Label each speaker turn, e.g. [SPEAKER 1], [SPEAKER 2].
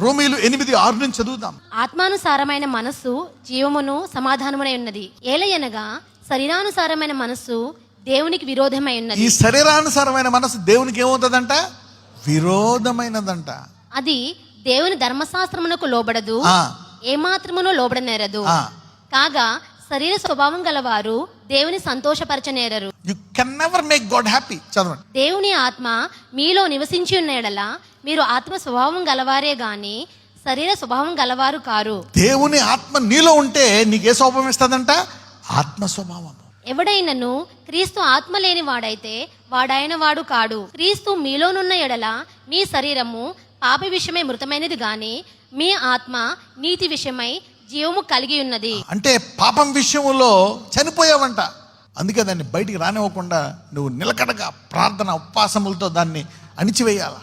[SPEAKER 1] రోమీయులు 8:6 నుంచి చదువుదాం.
[SPEAKER 2] ఆత్మానుసారమైన మనస్సు జీవమును సమాధానమునై ఉన్నది, ఏలయనగా శరీరానుసారమైన మనస్సు దేవునికి విరోధమై ఉన్నది.
[SPEAKER 1] ఈ శరీరానుసారమైన మనస్సు దేవునికి ఏమవుతుందంట? విరోధమైనదంట.
[SPEAKER 2] అది దేవుని ధర్మశాస్త్రమునకు లోబడదు, ఏమాత్రమును లోబడనేరదు. కాగా శరీర స్వభావం గలవారు దేవుని సంతోషపరచనేరరు.
[SPEAKER 1] You can never make God happy. చదవండి.
[SPEAKER 2] దేవుని ఆత్మ మీలో నివసించి ఉన్న యెడల మీరు ఆత్మ స్వభావం గలవారే గాని శరీర స్వభావం గలవారు కారు.
[SPEAKER 1] దేవుని ఆత్మ నీలో ఉంటే నీకు ఏ స్వభావం ఇస్తుందంట? ఆత్మ స్వభావం.
[SPEAKER 2] ఎవడైనను క్రీస్తు ఆత్మ లేని వాడైతే వాడైన వాడు కాడు. క్రీస్తు మీలోనున్న యెడల మీ శరీరము పాప విషయమై మృతమైనది గాని మీ ఆత్మ నీతి విషయమై జీవము కలిగి ఉన్నది.
[SPEAKER 1] అంటే పాపం విషయంలో చనిపోయావంట. అందుకే దాన్ని బయటికి రానివ్వకుండా నువ్వు నిలకడగా ప్రార్థన ఉపవాసములతో దాన్ని అణిచివేయాలా.